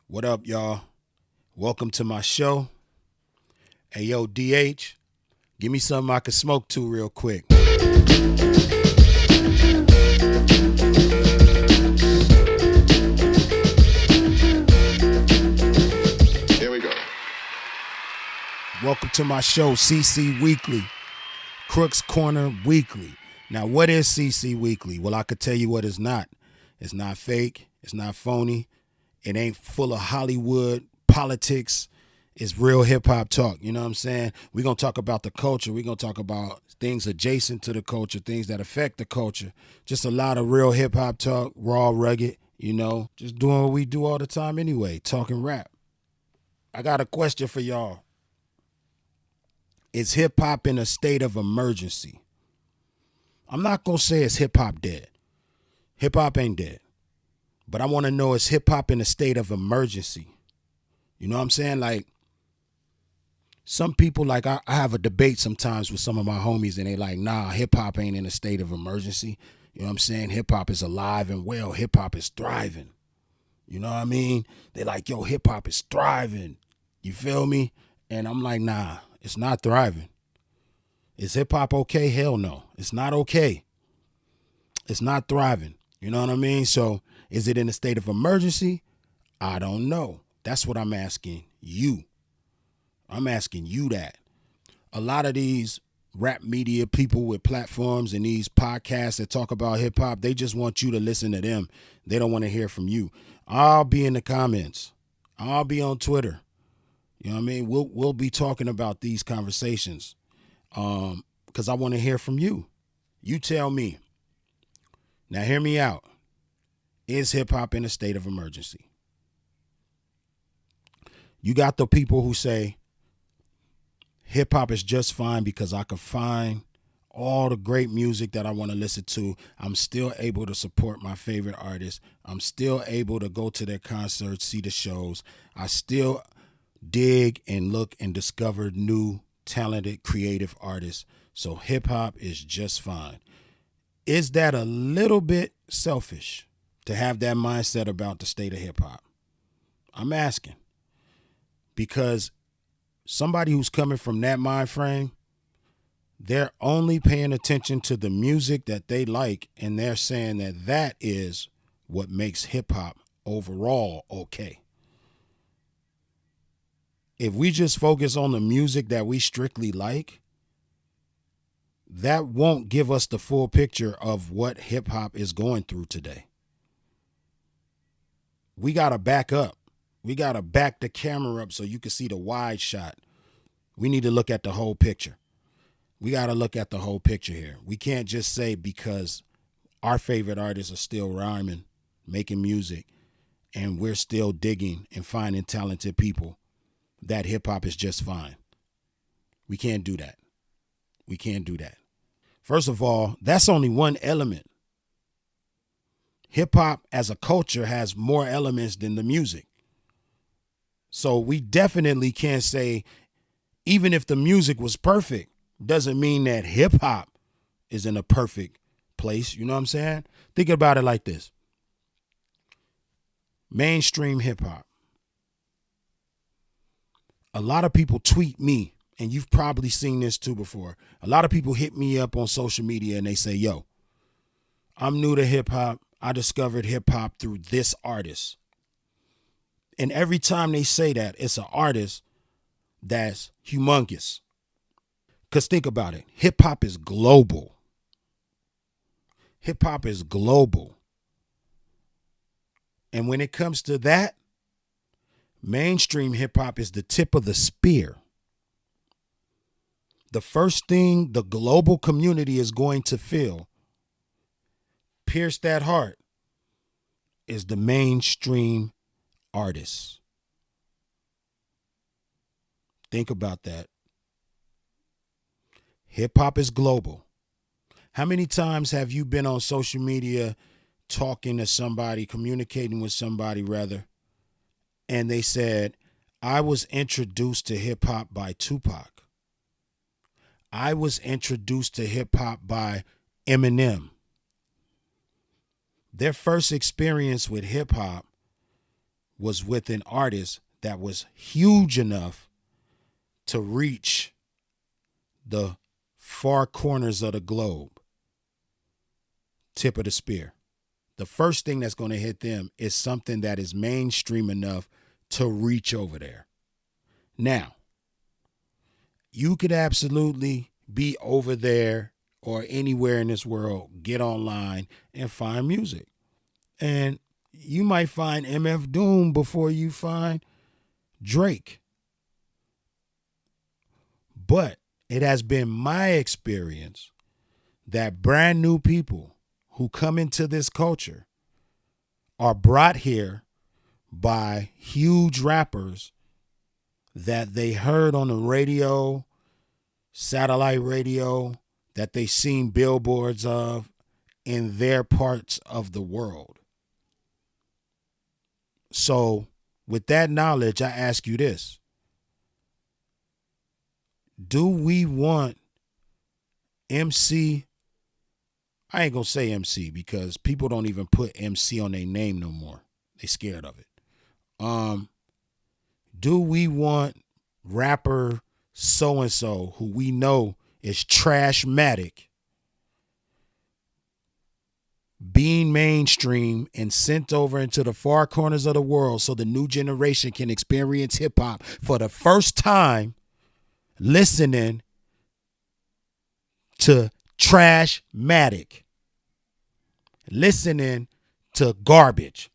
What up, y'all? Welcome to my show. Hey, yo, DH, give me something I can smoke to real quick. Here we go. Welcome to my show, CC Weekly, Crooks Corner Weekly. Now, what is CC Weekly? Well, I could tell you what it's not. It's not fake. It's not phony. It ain't full of Hollywood politics. It's real hip-hop talk. You know what I'm saying? We're going to talk about the culture. We're going to talk about things adjacent to the culture, things that affect the culture. Just a lot of real hip-hop talk, raw, rugged, just doing what we do all the time anyway, talking rap. I got a question for y'all. Is hip-hop in a state of emergency? I'm not going to say it's hip-hop dead. Hip-hop ain't dead. But I want to know, is hip-hop in a state of emergency? You know what I'm saying? Like, some people, I have a debate sometimes with some of my homies, and they like, nah, hip-hop ain't in a state of emergency. You know what I'm saying? Hip-hop is alive and well. Hip-hop is thriving. You know what I mean? They like, yo, hip-hop is thriving. You feel me? And I'm like, nah, it's not thriving. Is hip-hop okay? Hell no. It's not okay. It's not thriving. You know what I mean? So is it in a state of emergency? I don't know. That's what I'm asking you. I'm asking you that. A lot of these rap media people with platforms and these podcasts that talk about hip hop, they just want you to listen to them. They don't want to hear from you. I'll be in the comments. I'll be on Twitter. You know what I mean? We'll be talking about these conversations because I want to hear from you. You tell me. Now, hear me out. Is hip-hop in a state of emergency? You got the people who say hip-hop is just fine because I can find all the great music that I want to listen to. I'm still able to support my favorite artists. I'm still able to go to their concerts, see the shows. I still dig and look and discover new, talented, creative artists. So hip-hop is just fine. Is that a little bit selfish to have that mindset about the state of hip hop? I'm asking. Because somebody who's coming from that mind frame, they're only paying attention to the music that they like, and they're saying that that is what makes hip hop overall okay. If we just focus on the music that we strictly like, that won't give us the full picture of what hip hop is going through today. We got to back up. We got to back the camera up so you can see the wide shot. We need to look at the whole picture. We got to look at the whole picture here. We can't just say because our favorite artists are still rhyming, making music, and we're still digging and finding talented people, that hip hop is just fine. We can't do that. We can't do that. First of all, that's only one element. Hip hop as a culture has more elements than the music. So we definitely can't say, even if the music was perfect, doesn't mean that hip hop is in a perfect place. You know what I'm saying? Think about it like this. Mainstream hip hop. A lot of people tweet me, and you've probably seen this too before. A lot of people hit me up on social media and they say, yo, I'm new to hip hop. I discovered hip hop through this artist. And every time they say that, it's an artist that's humongous. Because think about it. Hip hop is global. Hip hop is global. And when it comes to that, mainstream hip hop is the tip of the spear. The first thing the global community is going to feel, pierce that heart, is the mainstream artists. Think about that. Hip hop is global. How many times have you been on social media talking to somebody, communicating with somebody rather, and they said, I was introduced to hip hop by Tupac. I was introduced to hip hop by Eminem. Their first experience with hip hop was with an artist that was huge enough to reach the far corners of the globe, tip of the spear. The first thing that's going to hit them is something that is mainstream enough to reach over there. Now, you could absolutely be over there or anywhere in this world, get online and find music. And you might find MF Doom before you find Drake. But it has been my experience that brand new people who come into this culture are brought here by huge rappers that they heard on the radio, satellite radio, that they seen billboards of in their parts of the world. So with that knowledge, I ask you this. Do we want MC? I ain't going to say MC because people don't even put MC on their name no more. They scared of it. Do we want rapper so-and-so who we know is trashmatic being mainstream and sent over into the far corners of the world so the new generation can experience hip-hop for the first time listening to trashmatic, listening to garbage?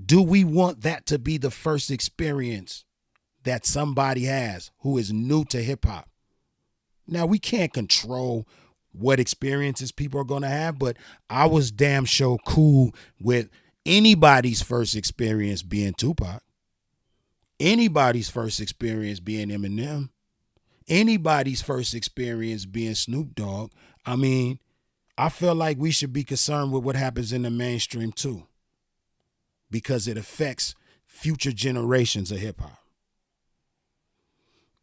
Do we want that to be the first experience that somebody has who is new to hip hop? Now, we can't control what experiences people are going to have, but I was damn sure cool with anybody's first experience being Tupac, anybody's first experience being Eminem, anybody's first experience being Snoop Dogg. I mean, I feel like we should be concerned with what happens in the mainstream too, because it affects future generations of hip hop.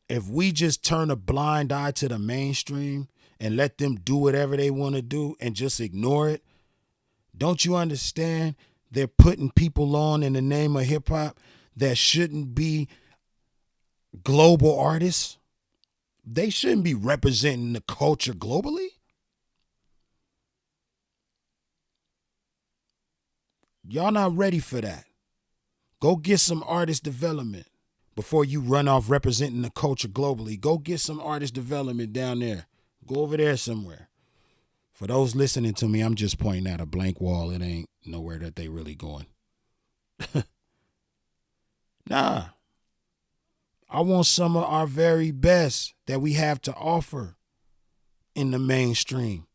If we just turn a blind eye to the mainstream and let them do whatever they want to do and just ignore it, don't you understand they're putting people on in the name of hip hop that shouldn't be global artists? They shouldn't be representing the culture globally. Y'all not ready for that. Go get some artist development before you run off representing the culture globally. Go get some artist development down there. Go over there somewhere. For those listening to me, I'm just pointing at a blank wall. It ain't nowhere that they really going. Nah. I want some of our very best that we have to offer in the mainstream.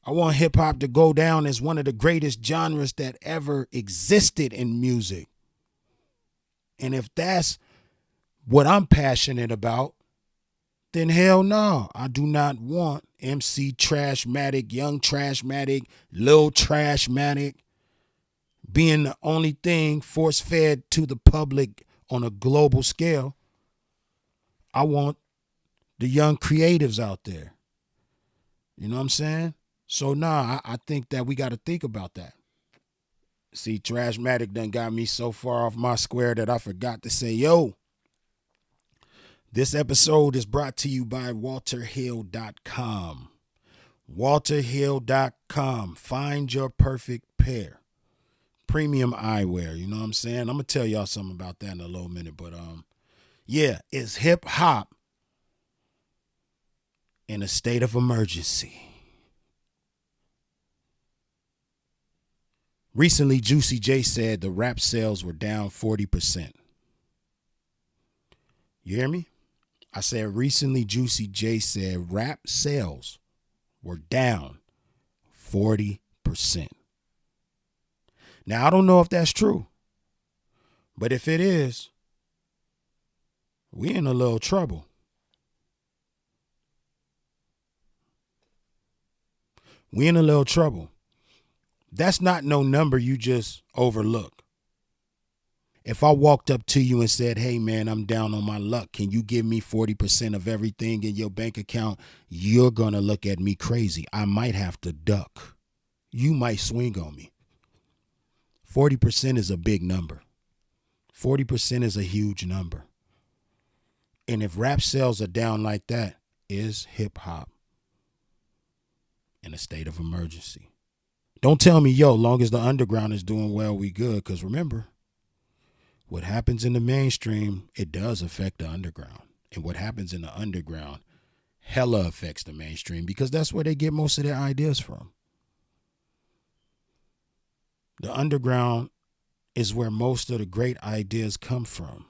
I want hip hop to go down as one of the greatest genres that ever existed in music. And if that's what I'm passionate about, then hell no. I do not want MC Trashmatic, Young Trashmatic, Lil Trashmatic being the only thing force-fed to the public on a global scale. I want the young creatives out there. You know what I'm saying? So I think that we got to think about that. See, Trashmatic done got me so far off my square that I forgot to say, yo, this episode is brought to you by WalterHill.com. WalterHill.com. Find your perfect pair. Premium eyewear, you know what I'm saying? I'm going to tell y'all something about that in a little minute, but yeah, it's hip hop in a state of emergency. Recently, Juicy J said the rap sales were down 40%. You hear me? I said recently, Juicy J said rap sales were down 40%. Now, I don't know if that's true, but if it is, we in a little trouble. We in a little trouble. That's not no number you just overlook. If I walked up to you and said, hey, man, I'm down on my luck, can you give me 40% of everything in your bank account? You're going to look at me crazy. I might have to duck. You might swing on me. 40% is a big number. 40% is a huge number. And if rap sales are down like that, is hip hop in a state of emergency? Don't tell me, long as the underground is doing well, we good. Because remember, what happens in the mainstream, it does affect the underground. And what happens in the underground hella affects the mainstream, because that's where they get most of their ideas from. The underground is where most of the great ideas come from.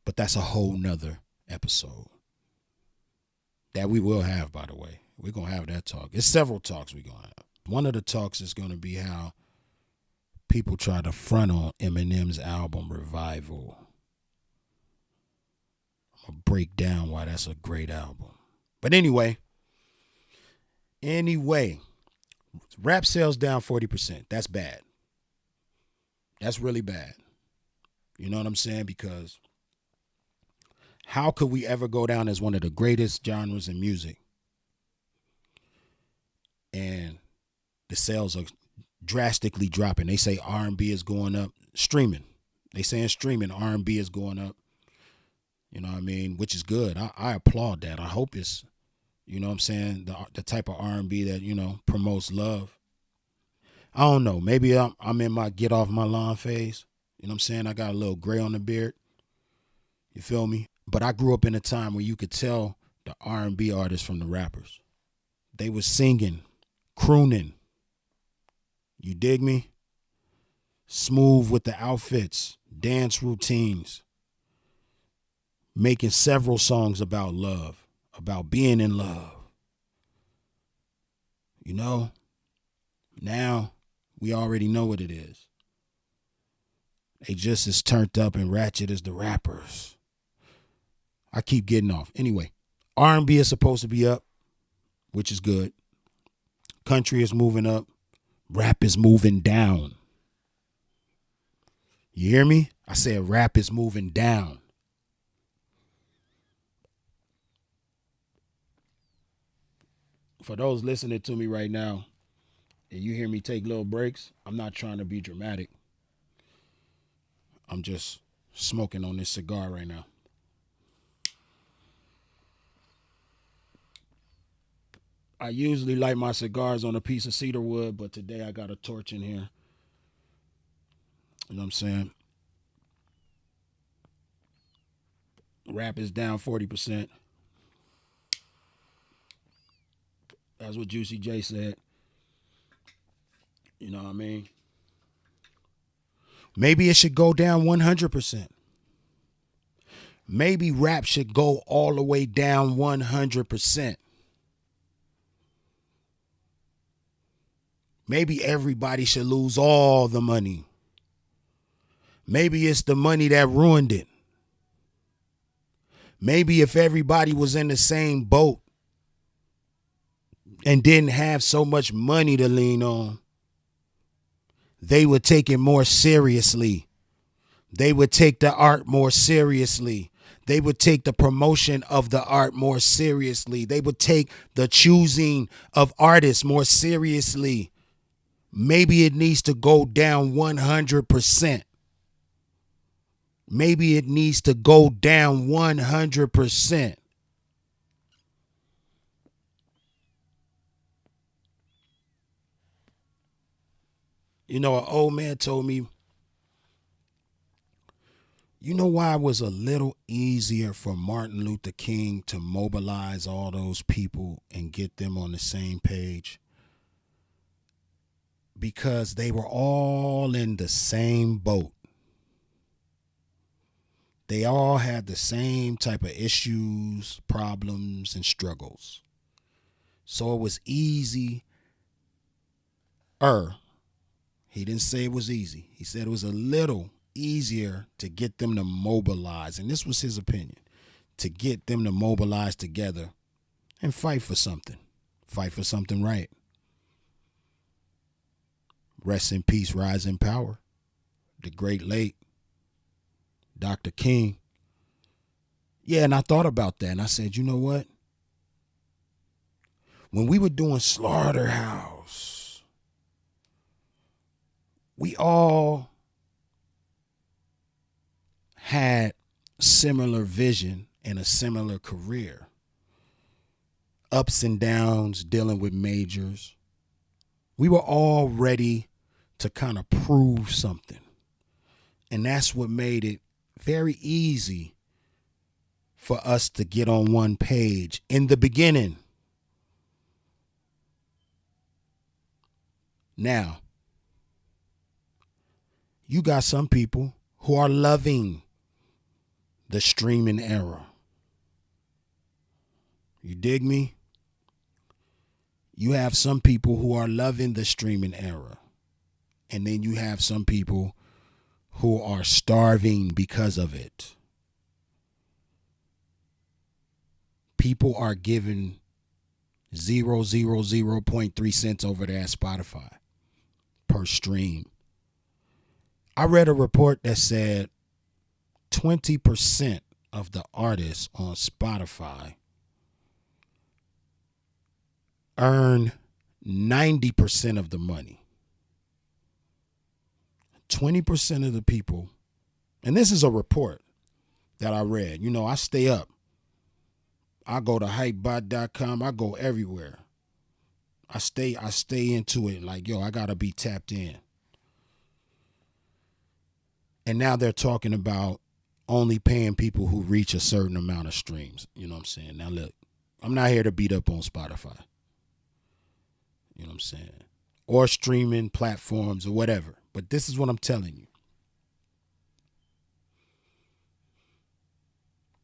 But that's a whole nother episode that we will have, by the way. We're going to have that talk. It's several talks we're going to have. One of the talks is going to be how people try to front on Eminem's album Revival. I'm going to break down why that's a great album. But anyway, rap sales down 40%. That's bad. That's really bad. You know what I'm saying? Because how could we ever go down as one of the greatest genres in music and the sales are drastically dropping? They say R&B is going up. Streaming. They saying streaming, R&B is going up. You know what I mean? Which is good. I applaud that. I hope it's, you know what I'm saying, the type of R&B that, promotes love. I don't know. Maybe I'm in my get off my lawn phase. You know what I'm saying? I got a little gray on the beard. You feel me? But I grew up in a time where you could tell the R&B artists from the rappers. They were singing, crooning. You dig me? Smooth with the outfits, dance routines, making several songs about love, about being in love. Now we already know what it is. They just as turned up and ratchet as the rappers. I keep getting off. Anyway, R&B is supposed to be up, which is good. Country is moving up. Rap is moving down. You hear me? I said rap is moving down. For those listening to me right now, and you hear me take little breaks, I'm not trying to be dramatic. I'm just smoking on this cigar right now. I usually light my cigars on a piece of cedar wood, but today I got a torch in here. You know what I'm saying? Rap is down 40%. That's what Juicy J said. You know what I mean? Maybe it should go down 100%. Maybe rap should go all the way down 100%. Maybe everybody should lose all the money. Maybe it's the money that ruined it. Maybe if everybody was in the same boat and didn't have so much money to lean on, they would take it more seriously. They would take the art more seriously. They would take the promotion of the art more seriously. They would take the choosing of artists more seriously. Maybe it needs to go down 100%. Maybe it needs to go down 100%. An old man told me, you know why it was a little easier for Martin Luther King to mobilize all those people and get them on the same page? Because they were all in the same boat. They all had the same type of issues, problems, and struggles. So it was easy. He didn't say it was easy. He said it was a little easier to get them to mobilize. And this was his opinion. To get them to mobilize together and fight for something. Fight for something right. Rest in peace, rise in power. The great late Dr. King. Yeah, and I thought about that, and I said, you know what? When we were doing Slaughterhouse, we all had similar vision and a similar career. Ups and downs, dealing with majors. We were all ready to kind of prove something. And that's what made it very easy for us to get on one page in the beginning. Now, you got some people who are loving the streaming era. You dig me? You have some people who are loving the streaming era. And then you have some people who are starving because of it. People are giving 0.003 cents over there at Spotify per stream. I read a report that said 20% of the artists on Spotify earn 90% of the money. 20% of the people, and this is a report that I read. You know, I stay up. I go to hypebot.com. I go everywhere. I stay into it like, yo, I got to be tapped in. And now they're talking about only paying people who reach a certain amount of streams. You know what I'm saying? Now, look, I'm not here to beat up on Spotify. You know what I'm saying? Or streaming platforms or whatever. But this is what I'm telling you.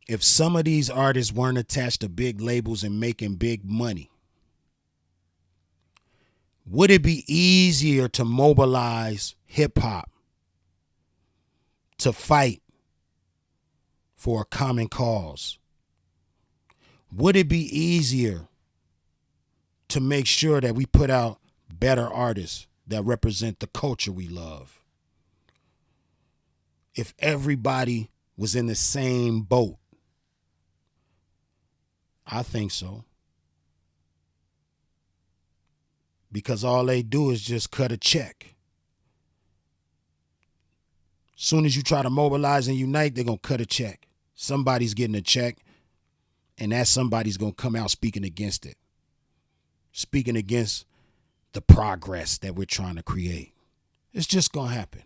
If some of these artists weren't attached to big labels and making big money, would it be easier to mobilize hip hop to fight for a common cause? Would it be easier to make sure that we put out better artists that represent the culture we love? If everybody was in the same boat? I think so. Because all they do is just cut a check. Soon as you try to mobilize and unite, they're going to cut a check. Somebody's getting a check, and that somebody's going to come out speaking against it. Speaking against the progress that we're trying to create. It's just going to happen.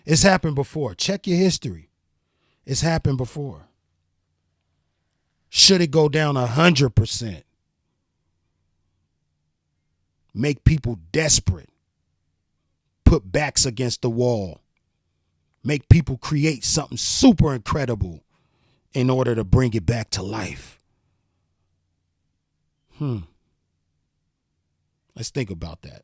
It's happened before. Check your history. It's happened before. Should it go down 100%? Make people desperate. Put backs against the wall. Make people create something super incredible in order to bring it back to life. Let's think about that.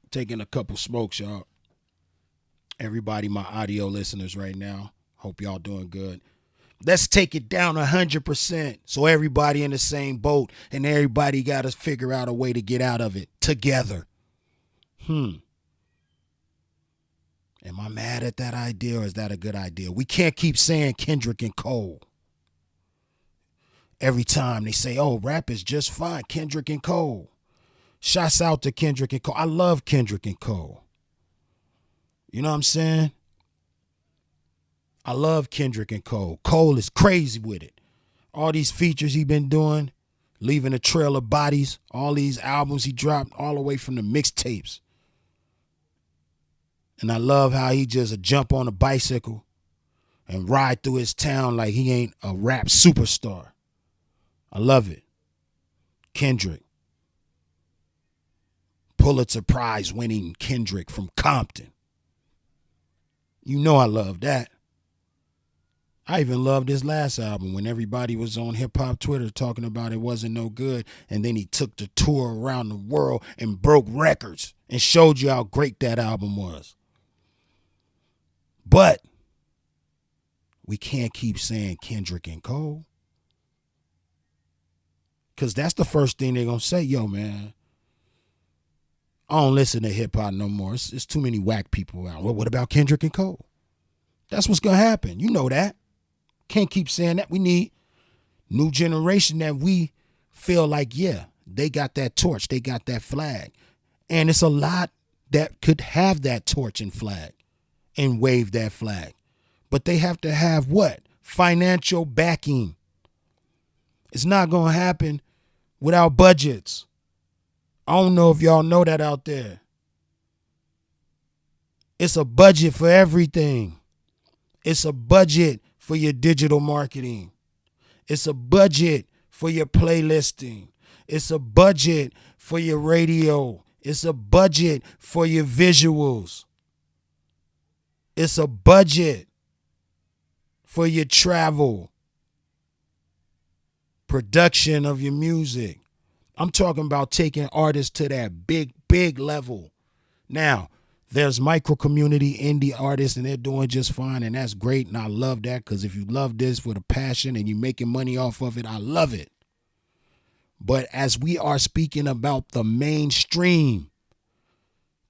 Taking a couple smokes, y'all. Everybody, my audio listeners right now, hope y'all doing good. Let's take it down 100% so everybody in the same boat and everybody got to figure out a way to get out of it together. Am I mad at that idea, or is that a good idea? We can't keep saying Kendrick and Cole. Every time they say, oh, rap is just fine, Kendrick and Cole. Shouts out to Kendrick and Cole. I love Kendrick and Cole. You know what I'm saying? I love Kendrick and Cole. Cole is crazy with it. All these features he been doing, leaving a trail of bodies, all these albums he dropped, all the way from the mixtapes. And I love how he just jump on a bicycle and ride through his town like he ain't a rap superstar. I love it. Kendrick. Pulitzer Prize winning Kendrick from Compton. You know I love that. I even loved his last album when everybody was on hip hop Twitter talking about it wasn't no good. And then he took the tour around the world and broke records and showed you how great that album was. But we can't keep saying Kendrick and Cole. Because that's the first thing they're going to say. Yo, man, I don't listen to hip hop no more. It's too many whack people out. Well, what about Kendrick and Cole? That's what's going to happen. You know that. Can't keep saying that. We need new generation that we feel like, yeah, they got that torch, they got that flag. And it's a lot that could have that torch and flag and wave that flag. But they have to have what? Financial backing. It's not going to happen without budgets. I don't know if y'all know that out there. It's a budget for everything. It's a budget for your digital marketing. It's a budget for your playlisting. It's a budget for your radio. It's a budget for your visuals. It's a budget for your travel, production of your music. I'm talking about taking artists to that big, big level. Now, there's micro community indie artists and they're doing just fine, and that's great, and I love that, because if you love this with a passion and you're making money off of it, I love it. But as we are speaking about the mainstream,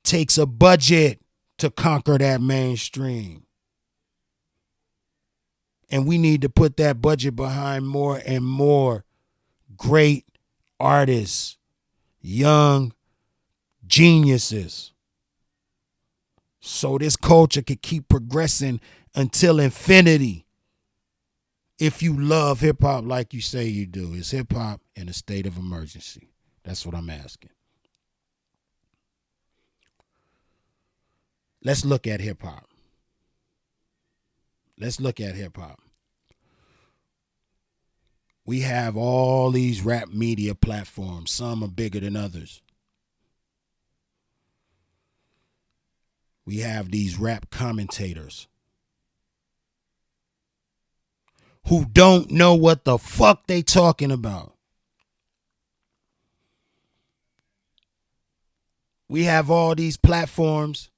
takes a budget to conquer that mainstream. And we need to put that budget behind more and more great artists, young geniuses, so this culture could keep progressing until infinity. If you love hip hop like you say you do, is hip hop in a state of emergency? That's what I'm asking. Let's look at hip hop. Let's look at hip hop. We have all these rap media platforms. Some are bigger than others. We have these rap commentators who don't know what the fuck they talking about. We have all these platforms,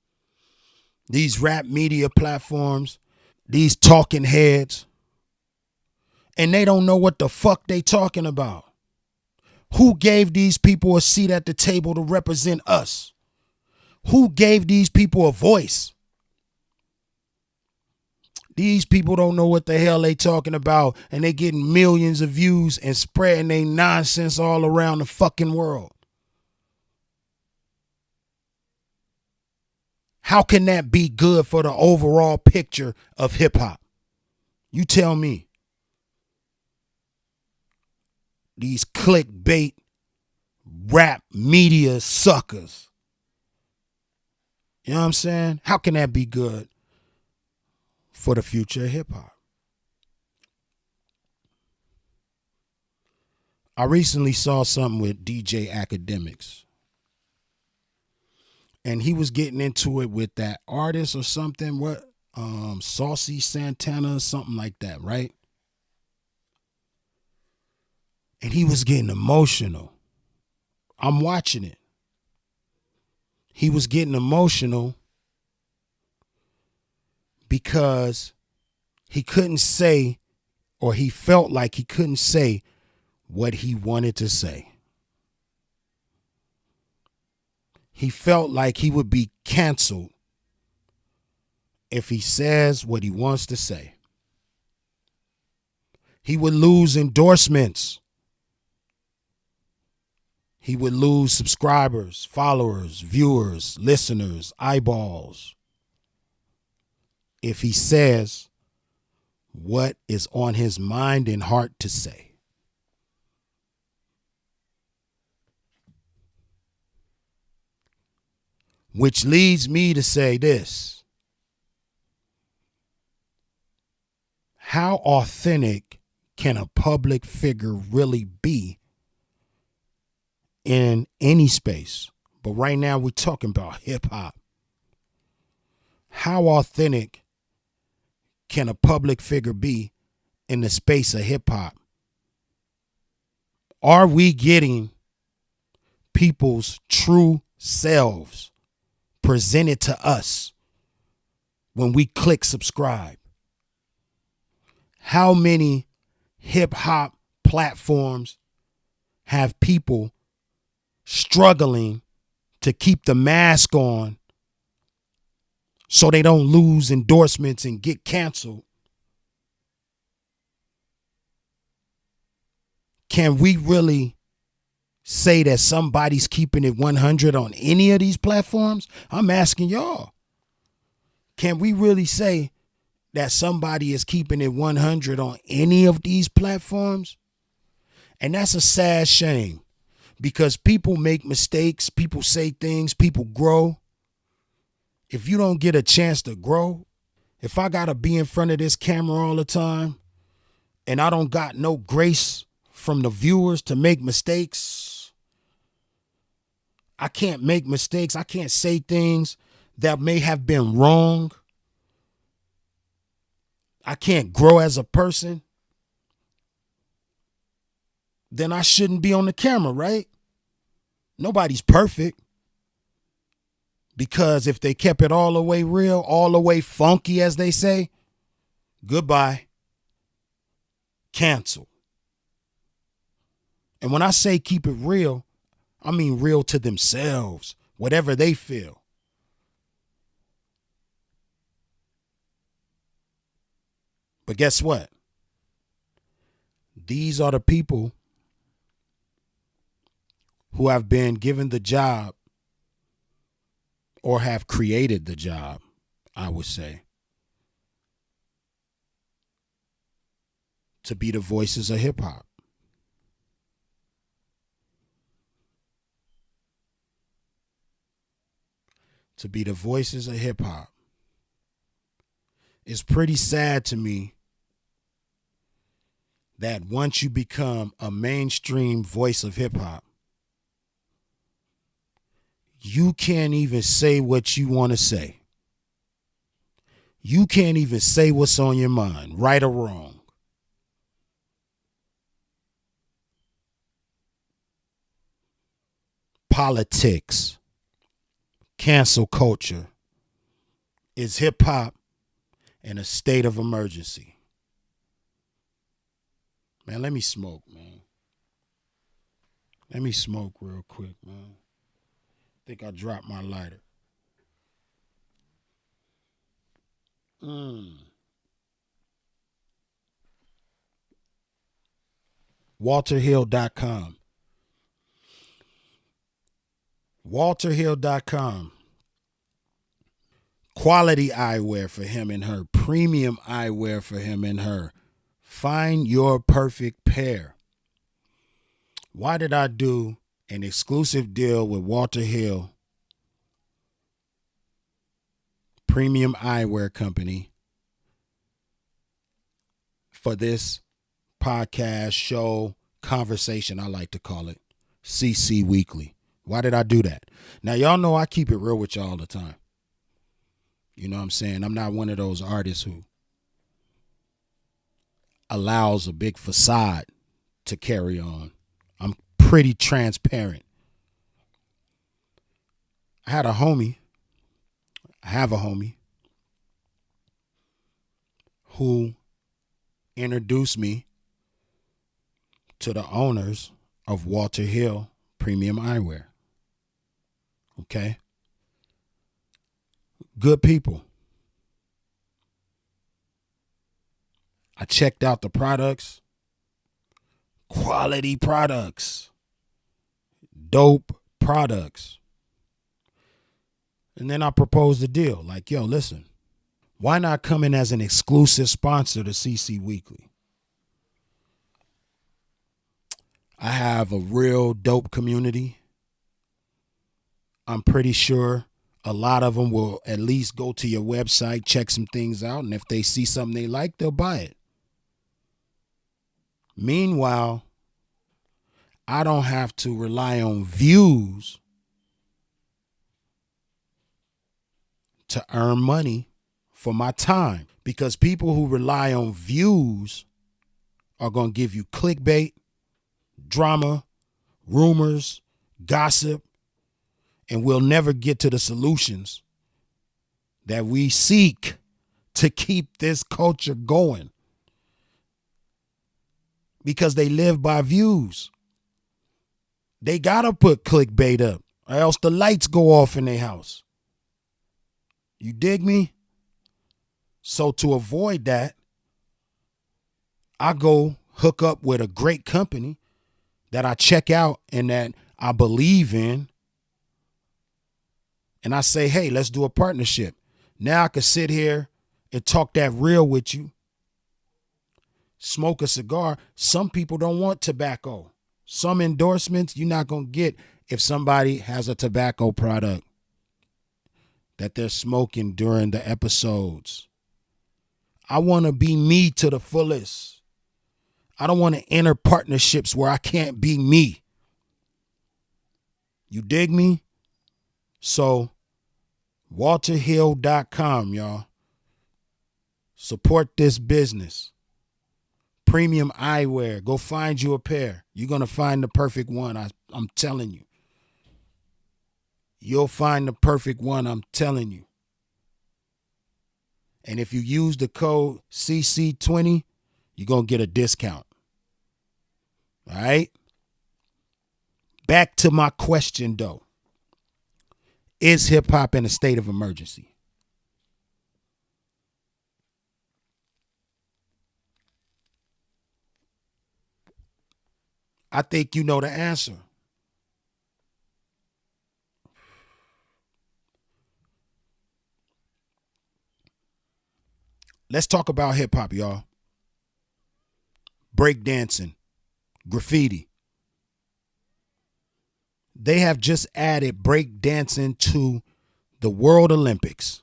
these rap media platforms, these talking heads, and they don't know what the fuck they talking about. Who gave these people a seat at the table to represent us? Who gave these people a voice? These people don't know what the hell they talking about, and they getting millions of views and spreading their nonsense all around the fucking world. How can that be good for the overall picture of hip hop? You tell me. These clickbait rap media suckers. You know what I'm saying? How can that be good for the future of hip hop? I recently saw something with DJ Academics, and he was getting into it with that artist or something. What? Saucy Santana, something like that, right? And he was getting emotional. I'm watching it. He was getting emotional because he couldn't say, or he felt like he couldn't say what he wanted to say. He felt like he would be canceled if he says what he wants to say. He would lose endorsements. He would lose subscribers, followers, viewers, listeners, eyeballs, if he says what is on his mind and heart to say. Which leads me to say this. How authentic can a public figure really be in any space? But right now we're talking about hip hop. How authentic can a public figure be in the space of hip hop? Are we getting people's true selves presented to us when we click subscribe? How many hip hop platforms have people struggling to keep the mask on so they don't lose endorsements and get canceled? Can we really say that somebody's keeping it 100 on any of these platforms? I'm asking y'all. Can we really say that somebody is keeping it 100 on any of these platforms? And that's a sad shame, because people make mistakes, people say things, people grow. If you don't get a chance to grow, if I got to be in front of this camera all the time and I don't got no grace from the viewers to make mistakes, I can't make mistakes. I can't say things that may have been wrong. I can't grow as a person. Then I shouldn't be on the camera, right? Nobody's perfect. Because if they kept it all the way real, all the way funky, as they say, goodbye. Cancel. And when I say keep it real, I mean real to themselves, whatever they feel. But guess what? These are the people who have been given the job, or have created the job, I would say, to be the voices of hip hop. To be the voices of hip hop. It's pretty sad to me that once you become a mainstream voice of hip hop, you can't even say what you want to say. You can't even say what's on your mind, right or wrong. Politics, cancel culture. Is hip hop in a state of emergency? Man, let me smoke, man. Let me smoke real quick, man. I think I dropped my lighter. WalterHill.com. WalterHill.com. Quality eyewear for him and her. Premium eyewear for him and her. Find your perfect pair. Why did I do an exclusive deal with Walter Hill Premium Eyewear Company for this podcast show conversation, I like to call it, CC Weekly? Why did I do that? Now, y'all know I keep it real with y'all all the time. You know what I'm saying? I'm not one of those artists who allows a big facade to carry on. I'm pretty transparent. I have a homie who introduced me to the owners of Walter Hill Premium Eyewear. Okay? Good people. I checked out the products. Quality products. Dope products. And then I proposed a deal. Like, yo, listen, why not come in as an exclusive sponsor to CC Weekly? I have a real dope community. I'm pretty sure a lot of them will at least go to your website, check some things out, and if they see something they like, they'll buy it. Meanwhile, I don't have to rely on views to earn money for my time, because people who rely on views are going to give you clickbait, drama, rumors, gossip, and we'll never get to the solutions that we seek to keep this culture going, because they live by views. They got to put clickbait up or else the lights go off in their house. You dig me? So to avoid that, I go hook up with a great company that I check out and that I believe in, and I say, hey, let's do a partnership. Now I can sit here and talk that real with you, smoke a cigar. Some people don't want tobacco. Some endorsements you're not going to get if somebody has a tobacco product that they're smoking during the episodes. I want to be me to the fullest. I don't want to enter partnerships where I can't be me. You dig me? So, walterhill.com, y'all. Support this business. Premium eyewear. Go find you a pair. You're going to find the perfect one. I'm telling you. You'll find the perfect one. I'm telling you. And if you use the code CC20, you're going to get a discount. All right? Back to my question, though. Is hip-hop in a state of emergency? I think you know the answer. Let's talk about hip-hop, y'all. Breakdancing, graffiti. They have just added breakdancing to the World Olympics.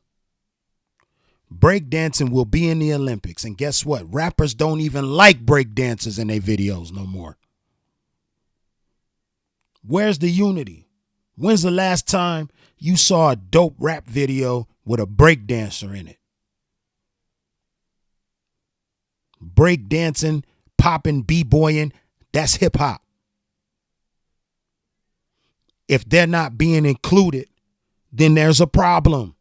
Breakdancing will be in the Olympics. And guess what? Rappers don't even like breakdancers in their videos no more. Where's the unity? When's the last time you saw a dope rap video with a breakdancer in it? Breakdancing, popping, b-boying, that's hip hop. If they're not being included, then there's a problem.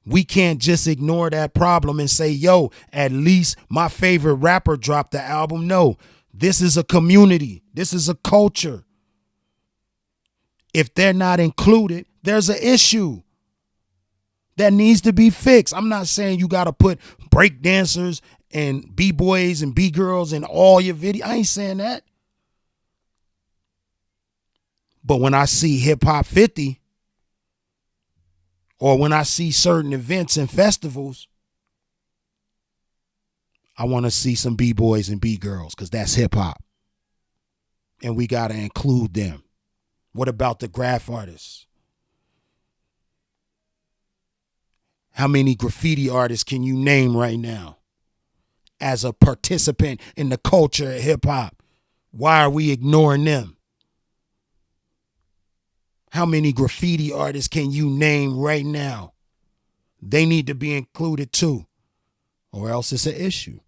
We can't just ignore that problem and say, yo, at least my favorite rapper dropped the album. No, this is a community. This is a culture. If they're not included, there's an issue that needs to be fixed. I'm not saying you got to put break dancers and b-boys and b-girls in all your videos. I ain't saying that. But when I see Hip Hop 50, or when I see certain events and festivals, I want to see some b-boys and b-girls because that's hip hop. And we got to include them. What about the graph artists? How many graffiti artists can you name right now as a participant in the culture of hip hop? Why are we ignoring them? How many graffiti artists can you name right now? They need to be included too, or else it's an issue.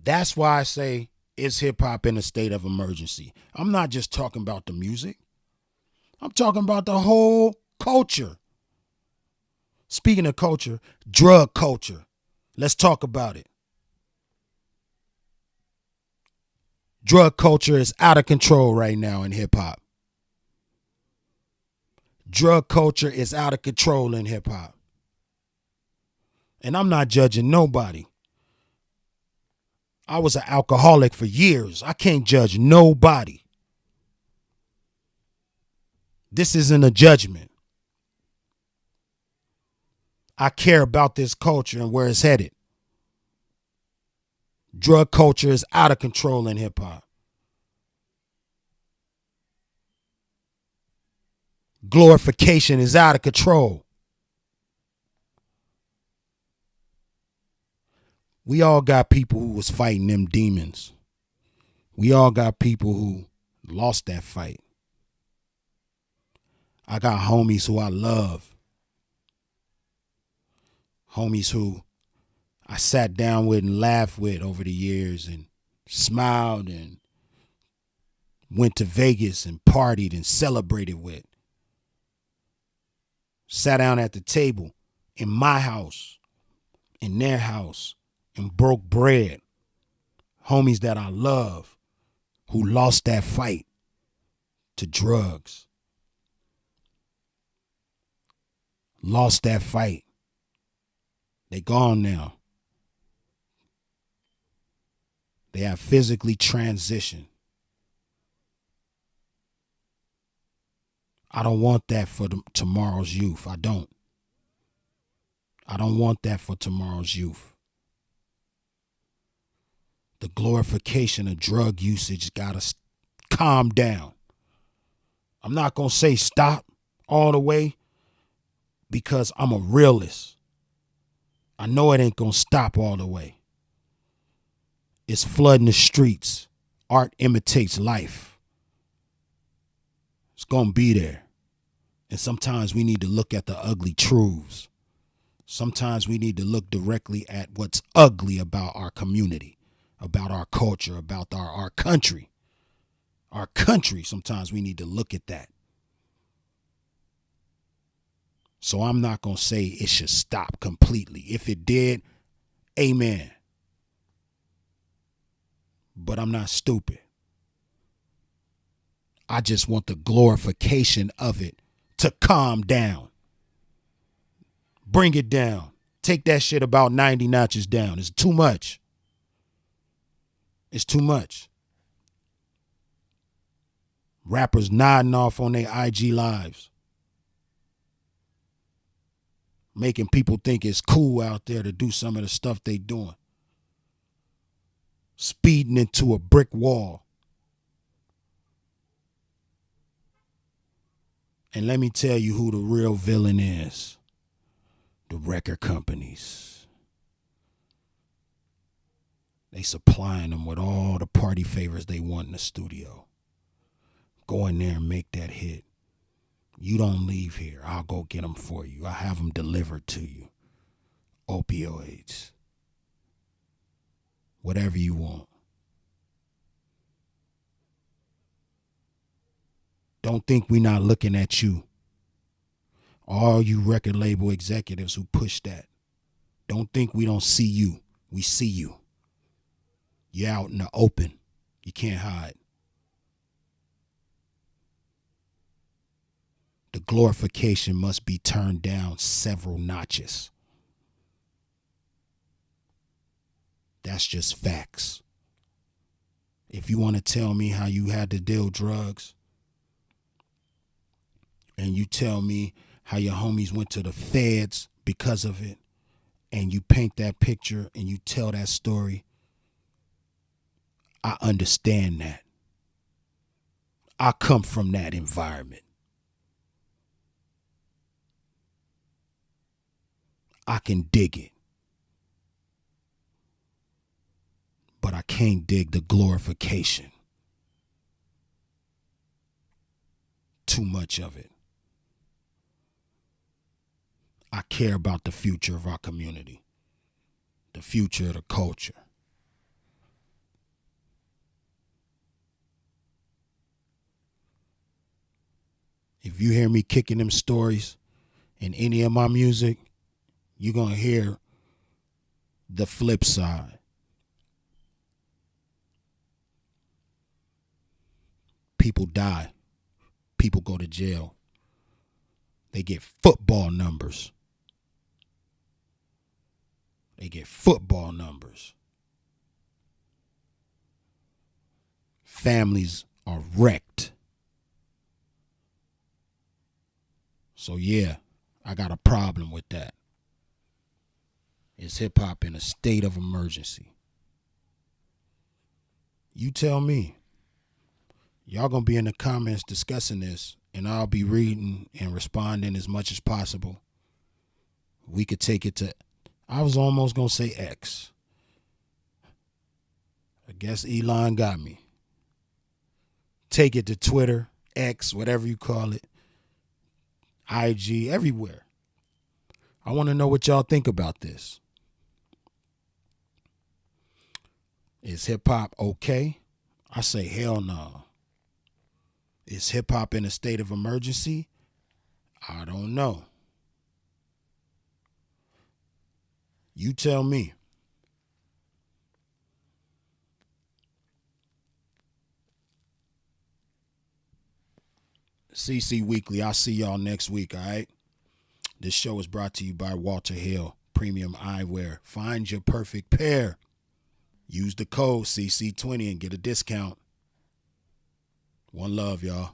That's why I say, is hip hop in a state of emergency? I'm not just talking about the music. I'm talking about the whole culture. Speaking of culture, drug culture. Let's talk about it. Drug culture is out of control right now in hip hop. Drug culture is out of control in hip hop. And I'm not judging nobody. I was an alcoholic for years. I can't judge nobody. This isn't a judgment. I care about this culture and where it's headed. Drug culture is out of control in hip hop. Glorification is out of control. We all got people who was fighting them demons. We all got people who lost that fight. I got homies who I love. Homies who I sat down with and laughed with over the years and smiled and went to Vegas and partied and celebrated with. Sat down at the table in my house, in their house, and broke bread. Homies that I love who lost that fight to drugs. Lost that fight. They gone now. They have physically transitioned. I don't want that for tomorrow's youth. I don't want that for tomorrow's youth. The glorification of drug usage got to calm down. I'm not going to say stop all the way because I'm a realist. I know it ain't going to stop all the way. It's flooding the streets. Art imitates life. It's going to be there. And sometimes we need to look at the ugly truths. Sometimes we need to look directly at what's ugly about our community, about our culture, about our country. Our country, sometimes we need to look at that. So I'm not going to say it should stop completely. If it did, amen. But I'm not stupid. I just want the glorification of it to calm down. Bring it down. Take that shit about 90 notches down. It's too much. It's too much. Rappers nodding off on their IG lives. Making people think it's cool out there to do some of the stuff they doing. Speeding into a brick wall. And let me tell you who the real villain is. The record companies. They supplying them with all the party favors they want in the studio. Go in there and make that hit. You don't leave here. I'll go get them for you. I'll have them delivered to you. Opioids. Whatever you want. Don't think we're not looking at you. All you record label executives who push that. Don't think we don't see you. We see you. You're out in the open. You can't hide. The glorification must be turned down several notches. That's just facts. If you want to tell me how you had to deal drugs, and you tell me how your homies went to the feds because of it, and you paint that picture and you tell that story, I understand that. I come from that environment. I can dig it. But I can't dig the glorification. Too much of it. I care about the future of our community. The future of the culture. If you hear me kicking them stories in any of my music, you're going to hear the flip side. People die. People go to jail. They get football numbers. They get football numbers. Families are wrecked. So yeah, I got a problem with that. Is hip hop in a state of emergency? You tell me. Y'all gonna be in the comments discussing this, and I'll be reading and responding as much as possible. We could take it to, I was almost gonna say X. I guess Elon got me. Take it to Twitter, X, whatever you call it, IG, everywhere. I want to know what y'all think about this. Is hip hop okay? I say hell no. Is hip hop in a state of emergency? I don't know. You tell me. CC Weekly, I'll see y'all next week, all right? This show is brought to you by Walter Hill, Premium Eyewear. Find your perfect pair. Use the code CC20 and get a discount. One love, y'all.